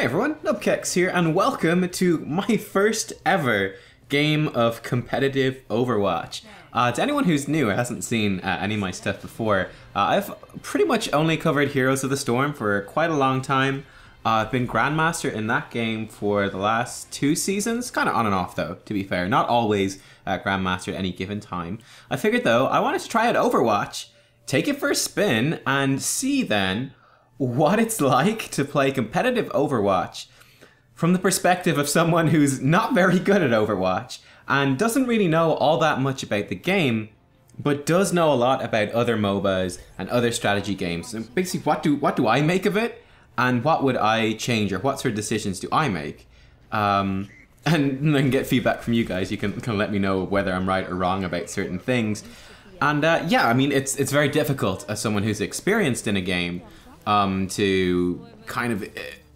everyone, Nubkeks here, and welcome to my first ever game of competitive Overwatch. To anyone who's new or hasn't seen any of my stuff before, I've pretty much only covered Heroes of the Storm for quite a long time. I've been Grandmaster in that game for the last 2 seasons, kind of on and off though, to be fair. Not always Grandmaster at any given time. I figured though, I wanted to try out Overwatch, take it for a spin, and see then what it's like to play competitive Overwatch from the perspective of someone who's not very good at Overwatch and doesn't really know all that much about the game, but does know a lot about other MOBAs and other strategy games. And basically, what do I make of it, and what would I change, or what sort of decisions do I make? And then get feedback from you guys. You can let me know whether I'm right or wrong about certain things. And yeah, I mean, it's very difficult as someone who's experienced in a game to kind of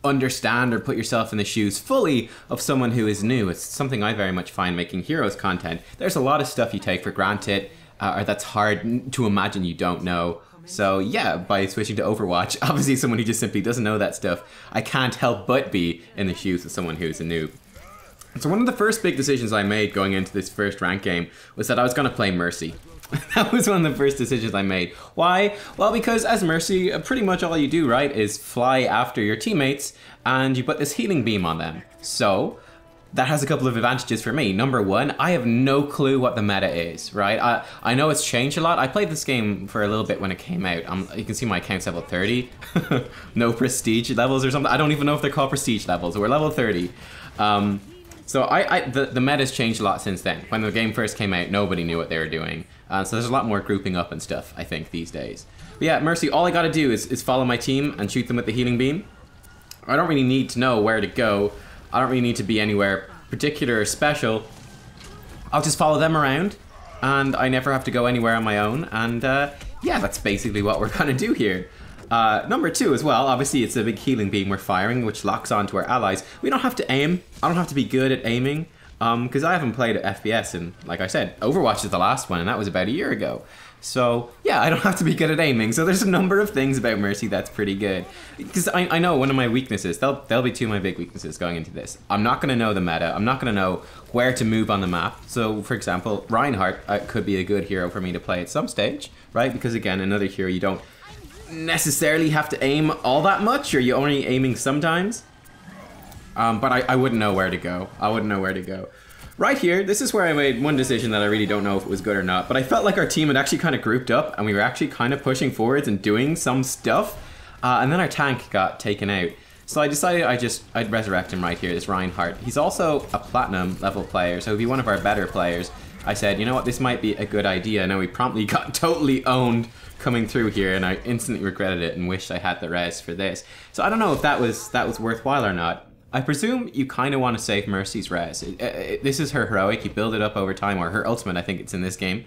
understand or put yourself in the shoes fully of someone who is new. It's something I very much find making Heroes content. There's a lot of stuff you take for granted, or that's hard to imagine you don't know. So yeah, by switching to Overwatch, obviously someone who just simply doesn't know that stuff, I can't help but be in the shoes of someone who's a noob. So one of the first big decisions I made going into this first rank game was that I was going to play Mercy. That was one of the first decisions I made. Why? Well, because as Mercy, pretty much all you do, right, is fly after your teammates and you put this healing beam on them. So that has a couple of advantages for me. Number one, I have no clue what the meta is, right? I know it's changed a lot. I played this game for a little bit when it came out. You can see my account's level 30. No prestige levels or something. I don't even know if they're called prestige levels. We're level 30. So the meta's changed a lot since then. When the game first came out, nobody knew what they were doing. So there's a lot more grouping up and stuff, I think, these days. But yeah, Mercy, all I gotta do is follow my team and shoot them with the healing beam. I don't really need to know where to go. I don't really need to be anywhere particular or special. I'll just follow them around, and I never have to go anywhere on my own. And yeah, that's basically what we're gonna do here. Number 2 as well, obviously it's a big healing beam we're firing, which locks onto our allies. We don't have to aim. I don't have to be good at aiming, because I haven't played at FPS, and like I said, Overwatch is the last one, and that was about a year ago. So yeah, I don't have to be good at aiming. So there's a number of things about Mercy that's pretty good. Because I know one of my weaknesses, there'll be 2 of my big weaknesses going into this. I'm not going to know the meta. I'm not going to know where to move on the map. So for example, Reinhardt could be a good hero for me to play at some stage, right? Because again, another hero you don't necessarily have to aim all that much, or you're only aiming sometimes. But I wouldn't know where to go. I wouldn't know where to go. Right here, this is where I made one decision that I really don't know if it was good or not, but I felt like our team had actually kind of grouped up and we were actually kind of pushing forwards and doing some stuff, and then our tank got taken out. So I decided I'd resurrect him right here, this Reinhardt. He's also a platinum level player, so he'd be one of our better players. I said, you know what, this might be a good idea. Now we promptly got totally owned coming through here, and I instantly regretted it and wished I had the res for this. So I don't know if that was worthwhile or not. I presume you kind of want to save Mercy's res. This is her heroic, you build it up over time, or her ultimate, I think it's in this game.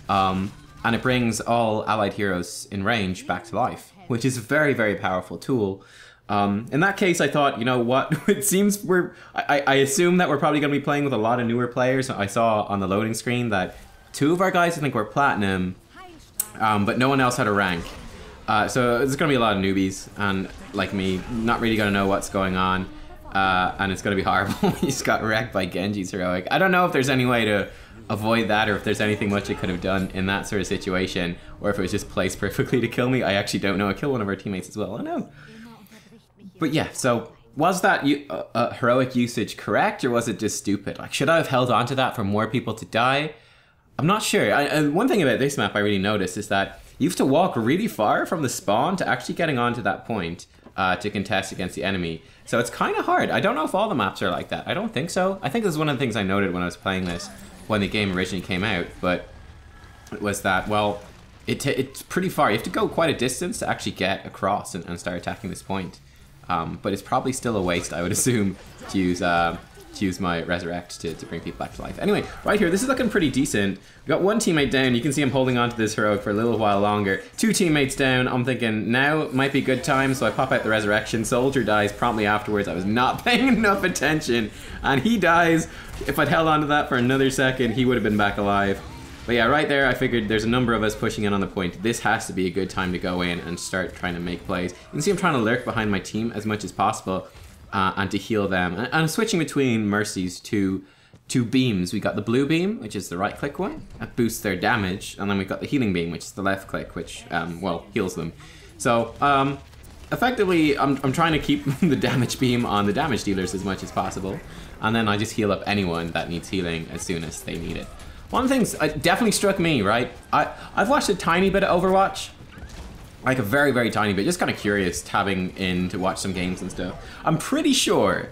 And it brings all allied heroes in range back to life, which is a very, very powerful tool. In that case, I thought, you know what, it seems I assume that we're probably going to be playing with a lot of newer players. I saw on the loading screen that 2 of our guys, I think, were platinum, but no one else had a rank. So there's going to be a lot of newbies, and like me, not really going to know what's going on. And it's going to be horrible. He just got wrecked by Genji's heroic. I don't know if there's any way to avoid that, or if there's anything much it could have done in that sort of situation, or if it was just placed perfectly to kill me. I actually don't know. I killed one of our teammates as well. I know. But yeah, so was that heroic usage correct, or was it just stupid? Like, should I have held on to that for more people to die? I'm not sure. One thing about this map I really noticed is that you have to walk really far from the spawn to actually getting onto that point to contest against the enemy. So it's kind of hard. I don't know if all the maps are like that. I don't think so. I think this is one of the things I noted when I was playing this when the game originally came out, but it was that, well, it's pretty far. You have to go quite a distance to actually get across and start attacking this point. But it's probably still a waste, I would assume, to use my resurrect to bring people back to life. Anyway, right here, this is looking pretty decent. We got 1 teammate down. You can see him holding on to this heroic for a little while longer. 2 teammates down. I'm thinking now might be a good time, so I pop out the resurrection. Soldier dies promptly afterwards. I was not paying enough attention, and he dies. If I'd held on to that for another second, he would have been back alive. But yeah, right there, I figured there's a number of us pushing in on the point. This has to be a good time to go in and start trying to make plays. You can see I'm trying to lurk behind my team as much as possible. and to heal them. And I'm switching between Mercy's two beams. We got the blue beam, which is the right click one, that boosts their damage, and then we've got the healing beam, which is the left click, which well, heals them. So effectively, I'm trying to keep the damage beam on the damage dealers as much as possible, and then I just heal up anyone that needs healing as soon as they need it. One of the things definitely struck me, right? I've watched a tiny bit of Overwatch, like a very, very tiny bit, just kind of curious, tabbing in to watch some games and stuff. I'm pretty sure,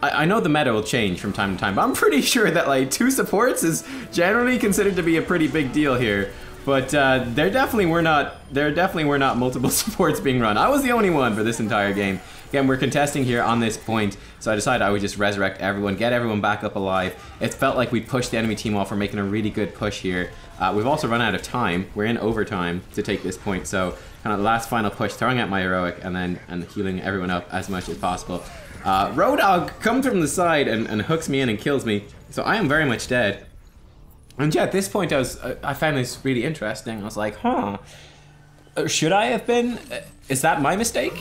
I know the meta will change from time to time, but I'm pretty sure that like 2 supports is generally considered to be a pretty big deal here. But there definitely were not multiple supports being run. I was the only one for this entire game. Again, we're contesting here on this point, so I decided I would just resurrect everyone, get everyone back up alive. It felt like we'd pushed the enemy team off. We're making a really good push here. We've also run out of time. We're in overtime to take this point, so kind of the last final push, throwing out my heroic and healing everyone up as much as possible. Roadhog comes from the side and hooks me in and kills me, so I am very much dead. And yeah, at this point I found this really interesting. I was like, huh, should I have been? Is that my mistake?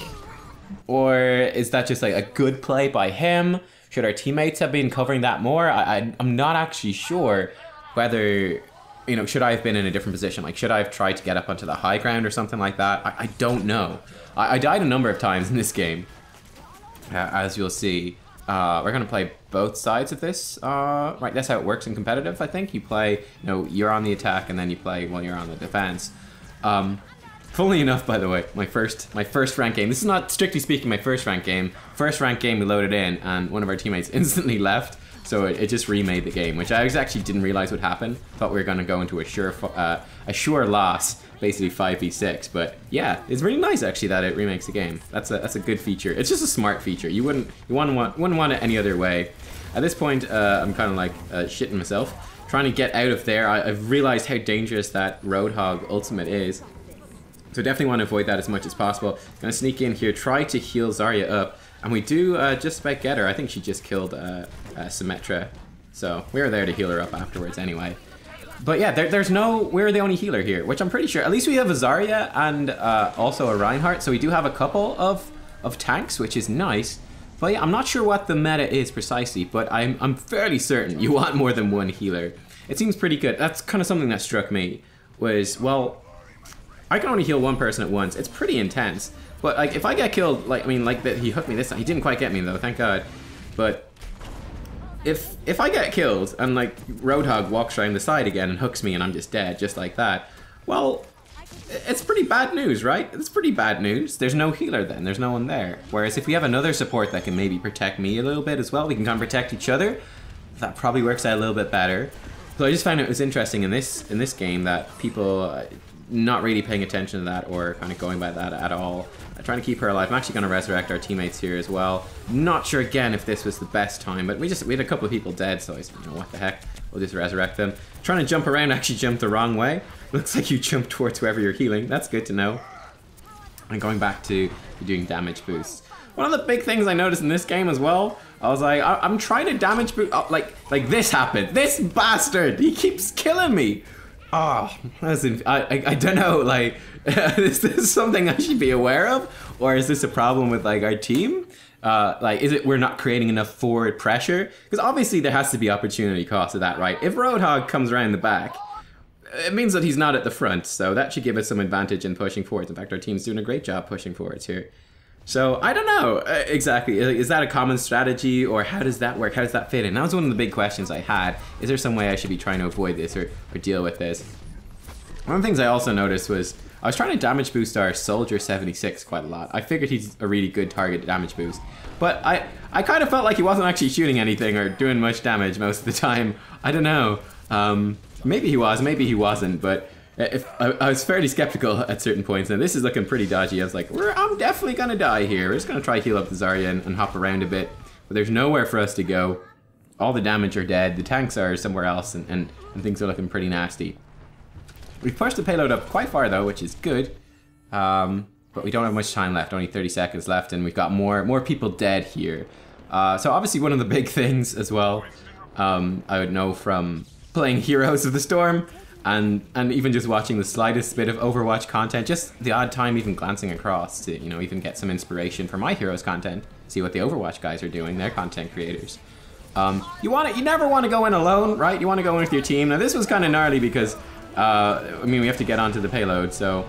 Or is that just like a good play by him? Should our teammates have been covering that more? I'm not actually sure whether, you know, should I have been in a different position? Like, should I have tried to get up onto the high ground or something like that? I don't know. I died a number of times in this game, as you'll see. We're gonna play both sides of this. Right, that's how it works in competitive, I think. You play, you know, you're on the attack and then you play while you're on the defense. Funnily enough, by the way, my first ranked game. This is not strictly speaking my first ranked game. First ranked game we loaded in and one of our teammates instantly left. So it just remade the game, which I actually didn't realize would happen. Thought we were gonna go into a sure loss, basically 5v6. But yeah, it's really nice actually that it remakes the game. That's a good feature. It's just a smart feature. You wouldn't want it any other way. At this point, I'm kind of like shitting myself, trying to get out of there. I've realized how dangerous that Roadhog ultimate is. So definitely want to avoid that as much as possible. Gonna sneak in here, try to heal Zarya up, and we do just about get her. I think she just killed Symmetra, so we were there to heal her up afterwards anyway. But yeah, we're the only healer here, which I'm pretty sure. At least we have a Zarya and also a Reinhardt, so we do have a couple of tanks, which is nice. But yeah, I'm not sure what the meta is precisely, but I'm fairly certain you want more than one healer. It seems pretty good. That's kind of something that struck me, was, well, I can only heal one person at once. It's pretty intense. But like, if I get killed, like, I mean, like that, he hooked me this time. He didn't quite get me though, thank God. But if I get killed and like Roadhog walks around the side again and hooks me and I'm just dead, just like that, well, it's pretty bad news, right? It's pretty bad news. There's no healer then. There's no one there. Whereas if we have another support that can maybe protect me a little bit as well, we can kind of protect each other. That probably works out a little bit better. So I just found it was interesting in this game that people not really paying attention to that or kind of going by that at all. Trying to keep her alive. I'm actually going to resurrect our teammates here as well. Not sure again if this was the best time, but we had a couple of people dead, so I said, you know, what the heck, we'll just resurrect them. Trying to jump around, actually jumped the wrong way. Looks like you jump towards whoever you're healing. That's good to know. And going back to doing damage boosts. One of the big things I noticed in this game as well, I was like, I'm trying to damage boost, like this happened. This bastard, he keeps killing me. Oh, I don't know, like, is this something I should be aware of? Or is this a problem with, like, our team? Like, is it we're not creating enough forward pressure? Because obviously there has to be opportunity cost of that, right? If Roadhog comes around the back, it means that he's not at the front, so that should give us some advantage in pushing forwards. In fact, our team's doing a great job pushing forwards here. So, I don't know exactly. Is that a common strategy, or how does that work? How does that fit in? That was one of the big questions I had. Is there some way I should be trying to avoid this or deal with this? One of the things I also noticed was I was trying to damage boost our Soldier 76 quite a lot. I figured he's a really good target damage boost. But I kind of felt like he wasn't actually shooting anything or doing much damage most of the time. I don't know. Maybe he was, maybe he wasn't, but I was fairly skeptical at certain points, and this is looking pretty dodgy. I was like, I'm definitely gonna die here. We're just gonna try to heal up the Zarya and hop around a bit, but there's nowhere for us to go. All the damage are dead, the tanks are somewhere else, and things are looking pretty nasty. We've pushed the payload up quite far though, which is good, but we don't have much time left, only 30 seconds left, and we've got more people dead here. So obviously one of the big things as well, I would know from playing Heroes of the Storm, and even just watching the slightest bit of Overwatch content, just the odd time even glancing across to, you know, even get some inspiration for my heroes content, see what the Overwatch guys are doing, their content creators. You never want to go in alone, right? You want to go in with your team. Now this was kind of gnarly because, I mean, we have to get onto the payload, so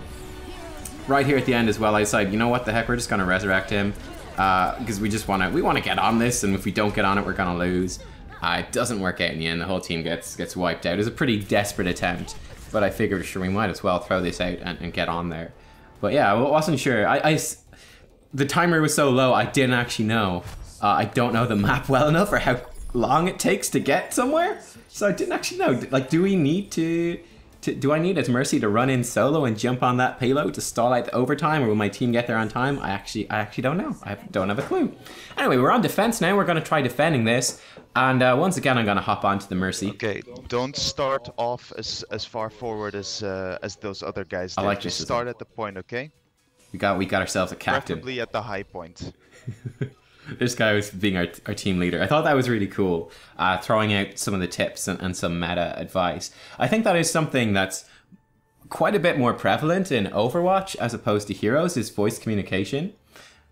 right here at the end as well, I decided, you know what the heck, we're just gonna resurrect him, because we want to get on this, and if we don't get on it, we're gonna lose. It doesn't work out in the end. The whole team gets wiped out. It was a pretty desperate attempt, but I figured, sure, we might as well throw this out and get on there. But yeah, I wasn't sure. The timer was so low, I didn't actually know. I don't know the map well enough or how long it takes to get somewhere, so I didn't actually know. Like, do we need do I need as Mercy to run in solo and jump on that payload to stall out the overtime, or will my team get there on time? I actually don't know. I don't have a clue. Anyway, we're on defense now. We're going to try defending this, and once again, I'm going to hop onto the Mercy. Okay, don't start off as far forward as those other guys did. I like Just this start at the point, okay? We got ourselves a captain. Preferably at the high point. This guy was being our team leader. I thought that was really cool, throwing out some of the tips and some meta advice. I think that is something that's quite a bit more prevalent in Overwatch as opposed to Heroes, is voice communication.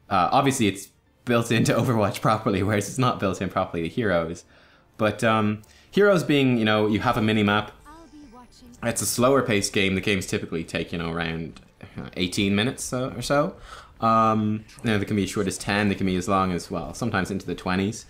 Obviously, it's built into Overwatch properly, whereas it's not built in properly to Heroes. But Heroes being, you know, you have a mini-map. It's a slower paced game. The games typically take, you know, around 18 minutes or so. You know, they can be as short as 10, they can be as long as, well, sometimes into the 20s.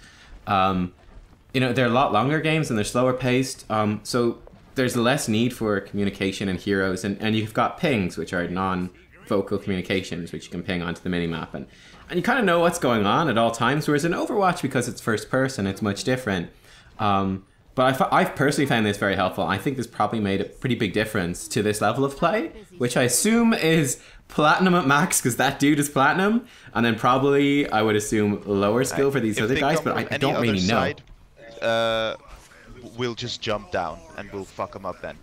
You know, they're a lot longer games and they're slower paced, so there's less need for communication in Heroes, and you've got pings, which are non-vocal communications, which you can ping onto the minimap, and you kind of know what's going on at all times, whereas in Overwatch, because it's first person, it's much different. But I've personally found this very helpful. I think this probably made a pretty big difference to this level of play, which I assume is Platinum at max, because that dude is Platinum, and then probably, I would assume, lower skill for these other guys, but I don't really know. We'll just jump down, and we'll fuck them up then.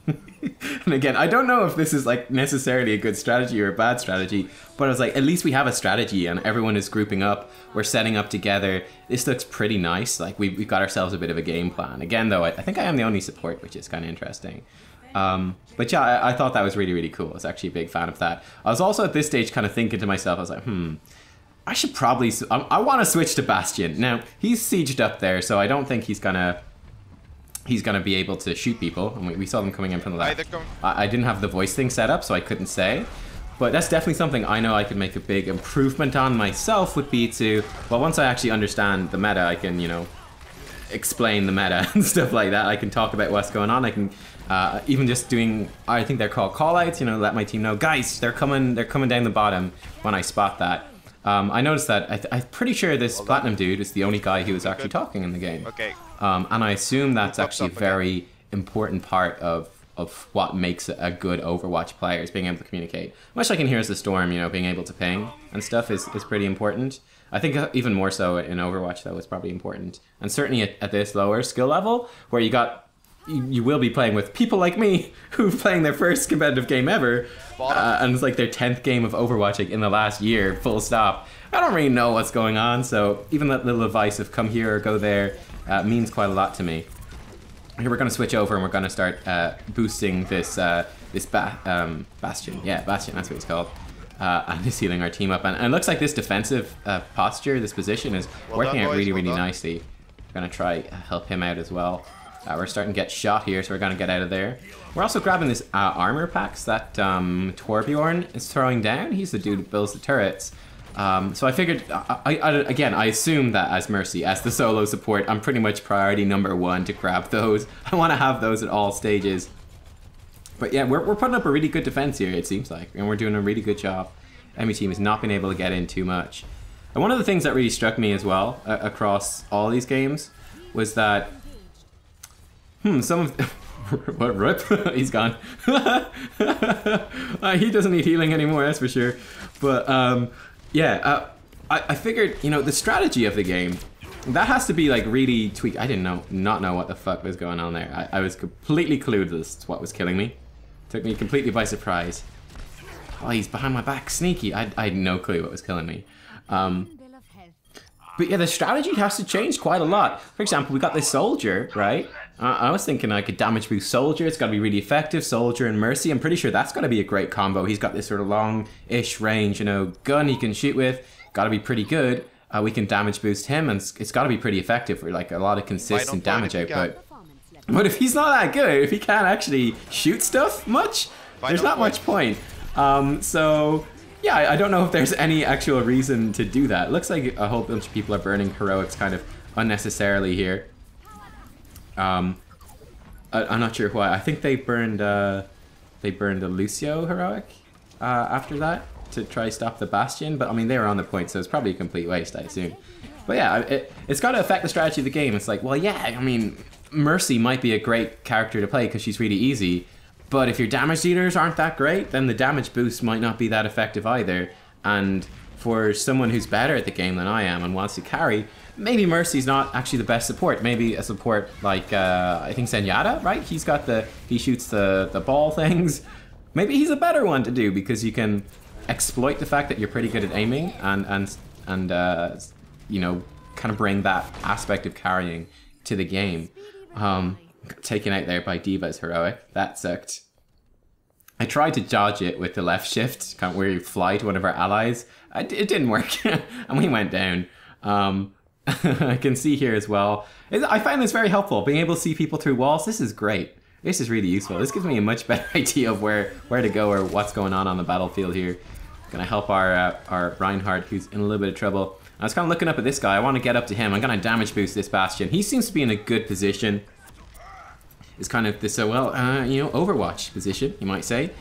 And again, I don't know if this is like necessarily a good strategy or a bad strategy, but I was like, at least we have a strategy and everyone is grouping up, we're setting up together. This looks pretty nice. Like we've got ourselves a bit of a game plan. Again though, I think I am the only support, which is kind of interesting. But yeah, I thought that was really, really cool. I was actually a big fan of that. I was also at this stage kind of thinking to myself, I was like, I should probably, I want to switch to Bastion. Now, he's sieged up there, so I don't think he's gonna be able to shoot people. And we saw them coming in from the left. I didn't have the voice thing set up, so I couldn't say. But that's definitely something I know I could make a big improvement on myself, would be to, well, once I actually understand the meta, I can, you know, explain the meta and stuff like that. I can talk about what's going on. I can even just doing, I think they're called call-outs, you know, let my team know, guys, they're coming down the bottom when I spot that. I noticed that, I'm pretty sure this Platinum dude is the only guy who was actually talking in the game. Okay. And I assume that's actually a very important part of what makes a good Overwatch player, is being able to communicate. Much like in Heroes of the Storm, you know, being able to ping and stuff is pretty important. I think even more so in Overwatch, though, is probably important. And certainly at this lower skill level, where you will be playing with people like me who've playing their first competitive game ever, and it's like their 10th game of Overwatch like, in the last year, full stop. I don't really know what's going on, so even that little advice of come here or go there means quite a lot to me. Here we're going to switch over and we're going to start boosting this Bastion. Yeah, Bastion, that's what it's called. And just healing our team up. And it looks like this defensive posture, this position is working out really, really nicely. We're going to try help him out as well. We're starting to get shot here, so we're going to get out of there. We're also grabbing this armor packs that Torbjorn is throwing down. He's the dude who builds the turrets. So I figured, again, I assume that as Mercy, as the solo support, I'm pretty much priority number one to grab those. I want to have those at all stages. But yeah, we're putting up a really good defense here, it seems like, and we're doing a really good job. Enemy team has not been able to get in too much. And one of the things that really struck me as well, across all these games, was that some of what, rip? He's gone. He doesn't need healing anymore, that's for sure. But yeah, I figured, you know, the strategy of the game, that has to be like really tweaked. I didn't not know what the fuck was going on there. I was completely clueless to what was killing me. Took me completely by surprise. Oh, he's behind my back, sneaky. I had no clue what was killing me. But yeah, the strategy has to change quite a lot. For example, we got this soldier, right? I was thinking I could damage boost soldier. It's got to be really effective. Soldier and Mercy. I'm pretty sure that's got to be a great combo. He's got this sort of long-ish range, you know, gun he can shoot with. Got to be pretty good. We can damage boost him, and it's got to be pretty effective for like a lot of consistent damage output. But if he's not that good, if he can't actually shoot stuff much, there's not much point. So yeah, I don't know if there's any actual reason to do that. It looks like a whole bunch of people are burning heroics kind of unnecessarily here. I'm not sure why. I think they burned a Lucio heroic after that to try to stop the Bastion, but I mean they were on the point, so it's probably a complete waste, I assume. But yeah, it's got to affect the strategy of the game. It's like, well, yeah, I mean, Mercy might be a great character to play because she's really easy, but if your damage dealers aren't that great, then the damage boost might not be that effective either. And for someone who's better at the game than I am and wants to carry, maybe Mercy's not actually the best support. Maybe a support like, I think Zenyatta, right? He shoots the ball things. Maybe he's a better one to do because you can exploit the fact that you're pretty good at aiming and you know, kind of bring that aspect of carrying to the game. Taken out there by D.Va's heroic. That sucked. I tried to dodge it with the left shift, kind of where you fly to one of our allies. It didn't work, and we went down. I can see here as well. I find this very helpful, being able to see people through walls. This is great. This is really useful. This gives me a much better idea of where to go or what's going on the battlefield here. Gonna help our Reinhardt, who's in a little bit of trouble. I was kind of looking up at this guy. I want to get up to him. I'm gonna damage boost this Bastion. He seems to be in a good position. It's kind of this, you know, Overwatch position, you might say.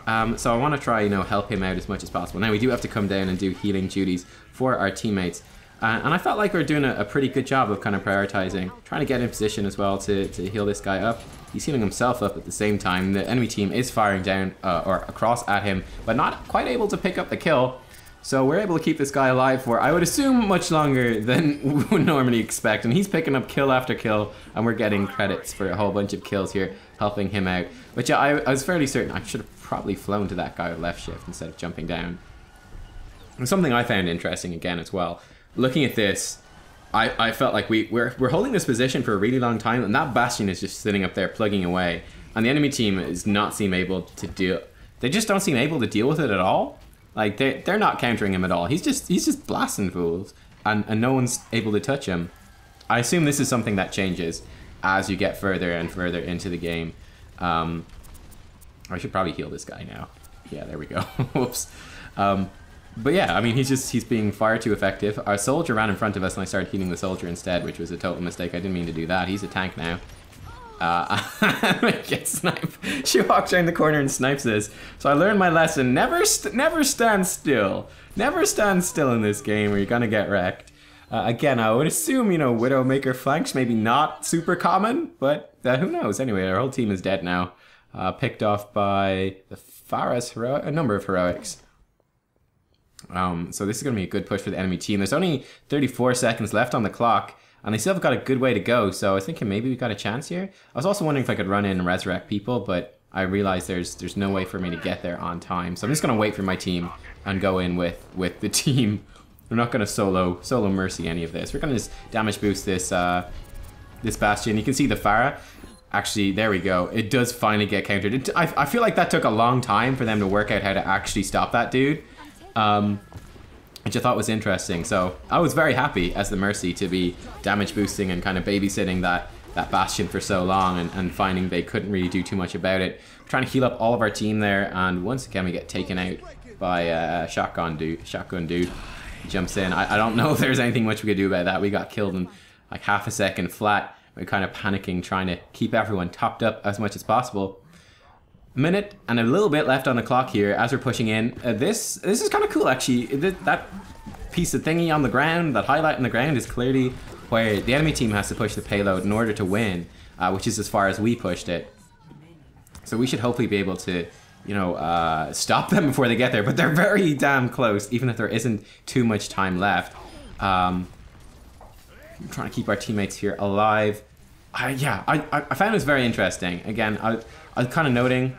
So I want to try, you know, help him out as much as possible. Now we do have to come down and do healing duties for our teammates. And I felt like we were doing a pretty good job of kind of prioritizing, trying to get in position as well to heal this guy up. He's healing himself up at the same time. The enemy team is firing down or across at him, but not quite able to pick up the kill. So we're able to keep this guy alive for, I would assume, much longer than we would normally expect. And he's picking up kill after kill, and we're getting credits for a whole bunch of kills here, helping him out. But yeah, I was fairly certain I should have probably flown to that guy with left shift instead of jumping down. And something I found interesting again as well. Looking at this, I felt like we're holding this position for a really long time, and that Bastion is just sitting up there plugging away. And the enemy team is not seem able to deal. They just don't seem able to deal with it at all. Like they're not countering him at all. He's just blasting fools, and no one's able to touch him. I assume this is something that changes as you get further and further into the game. I should probably heal this guy now. Yeah, there we go. Whoops. But yeah, I mean, he's being far too effective. Our soldier ran in front of us, and I started healing the soldier instead, which was a total mistake. I didn't mean to do that. He's a tank now. Get sniped. She walks around the corner and snipes this. So I learned my lesson. Never stand still. Never stand still in this game, or you're gonna get wrecked. Again, I would assume, you know, Widowmaker flanks, maybe not super common, but who knows? Anyway, our whole team is dead now. Picked off by the Pharah's heroic, a number of heroics. So this is gonna be a good push for the enemy team. There's only 34 seconds left on the clock, and they still have got a good way to go, so I was thinking maybe we got a chance here. I was also wondering if I could run in and resurrect people, but I realized there's no way for me to get there on time. So I'm just gonna wait for my team and go in with the team. We're not gonna solo Mercy any of this. We're gonna just damage boost this this Bastion. You can see the Pharah. Actually, there we go. It does finally get countered. I feel like that took a long time for them to work out how to actually stop that dude. Which I thought was interesting. So I was very happy as the Mercy to be damage boosting and kind of babysitting that Bastion for so long and finding they couldn't really do too much about it. We're trying to heal up all of our team there, and once again we get taken out by a shotgun dude. He jumps in. I don't know if there's anything much we could do about that. We got killed in like half a second flat. We're kind of panicking, trying to keep everyone topped up as much as possible. Minute and a little bit left on the clock here as we're pushing in. This is kind of cool actually. That piece of thingy on the ground, that highlight on the ground, is clearly where the enemy team has to push the payload in order to win, which is as far as we pushed it. So we should hopefully be able to, you know, stop them before they get there, but they're very damn close, even if there isn't too much time left. I'm trying to keep our teammates here alive. I found this very interesting. Again, I was kind of noting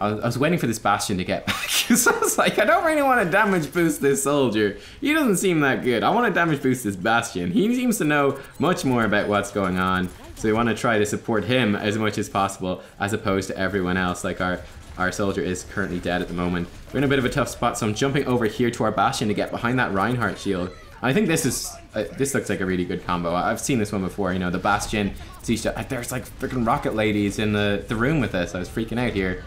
I was waiting for this Bastion to get back. So I was like, I don't really want to damage boost this soldier. He doesn't seem that good. I want to damage boost this Bastion. He seems to know much more about what's going on. So we want to try to support him as much as possible, as opposed to everyone else. Like our soldier is currently dead at the moment. We're in a bit of a tough spot, so I'm jumping over here to our Bastion to get behind that Reinhardt shield. I think this is this looks like a really good combo. I've seen this one before, you know, the Bastion. There's like freaking rocket ladies in the room with us. I was freaking out here.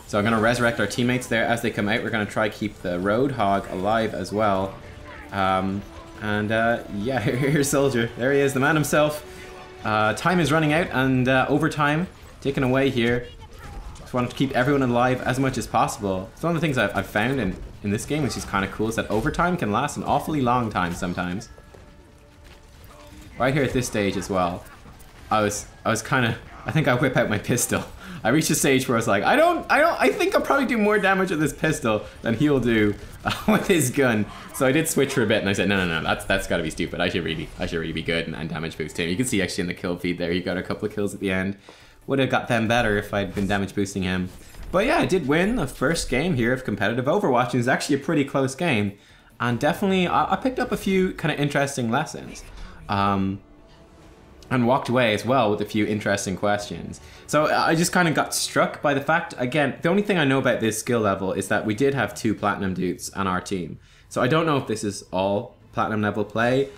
So I'm gonna resurrect our teammates there as they come out. We're gonna try keep the Roadhog alive as well. Yeah, here's Soldier. There he is, the man himself. Time is running out, and overtime taken away here. Just wanted to keep everyone alive as much as possible. It's one of the things I've found in this game, which is kind of cool, is that overtime can last an awfully long time sometimes. Right here at this stage as well, I think I whip out my pistol. I reached a stage where I was like, I think I'll probably do more damage with this pistol than he'll do with his gun. So I did switch for a bit, and I said, no, that's gotta be stupid. I should really be good and damage boost him. You can see actually in the kill feed there, he got a couple of kills at the end. Would have got them better if I'd been damage boosting him. But yeah, I did win the first game here of competitive Overwatch, and it was actually a pretty close game. And definitely, I picked up a few kind of interesting lessons. And walked away as well with a few interesting questions. So I just kind of got struck by the fact, again, the only thing I know about this skill level is that we did have 2 platinum dudes on our team. So I don't know if this is all platinum level play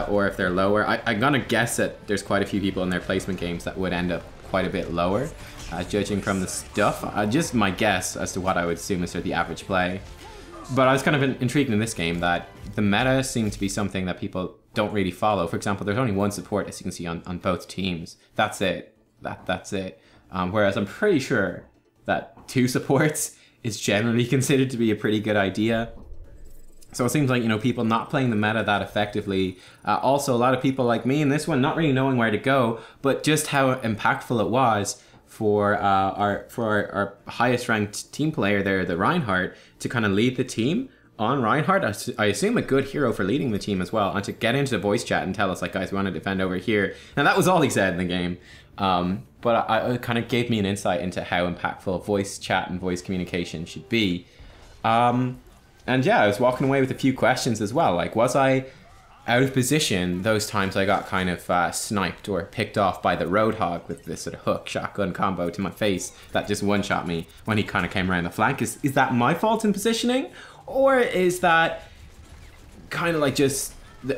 or if they're lower. I'm gonna guess that there's quite a few people in their placement games that would end up quite a bit lower, judging from the stuff. Just my guess as to what I would assume is sort of the average play. But I was kind of intrigued in this game that the meta seemed to be something that people don't really follow. For example, there's only 1 support, as you can see, on both teams. That's it. That's it. Whereas I'm pretty sure that 2 supports is generally considered to be a pretty good idea. So it seems like, you know, people not playing the meta that effectively. Also, a lot of people like me in this one not really knowing where to go, but just how impactful it was for our highest ranked team player there, the Reinhardt, to kind of lead the team on Reinhardt. I assume a good hero for leading the team as well, and to get into the voice chat and tell us, like, guys, we want to defend over here. And that was all he said in the game. But it kind of gave me an insight into how impactful voice chat and voice communication should be. And yeah, I was walking away with a few questions as well. Like, was I out of position those times I got kind of sniped or picked off by the Roadhog with this sort of hook shotgun combo to my face that just one-shot me when he kind of came around the flank? Is that my fault in positioning? Or is that kind of like just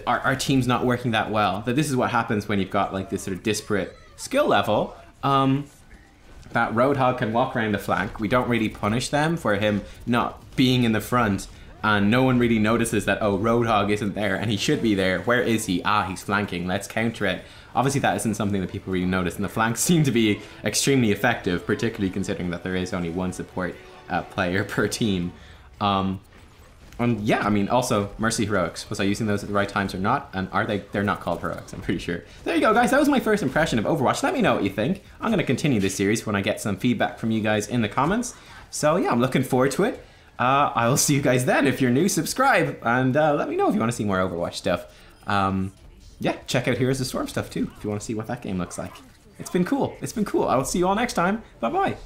our team's not working that well? That this is what happens when you've got like this sort of disparate skill level. That Roadhog can walk around the flank. We don't really punish them for him not being in the front. And no one really notices that, oh, Roadhog isn't there and he should be there. Where is he? Ah, he's flanking. Let's counter it. Obviously, that isn't something that people really notice. And the flanks seem to be extremely effective, particularly considering that there is only 1 support player per team. And yeah, I mean, also, Mercy Heroics. Was I using those at the right times or not? And are they? They're not called Heroics, I'm pretty sure. There you go, guys. That was my first impression of Overwatch. Let me know what you think. I'm going to continue this series when I get some feedback from you guys in the comments. So yeah, I'm looking forward to it. I will see you guys then. If you're new, subscribe. And let me know if you want to see more Overwatch stuff. Yeah, check out Heroes of Storm stuff too, if you want to see what that game looks like. It's been cool. It's been cool. I will see you all next time. Bye-bye.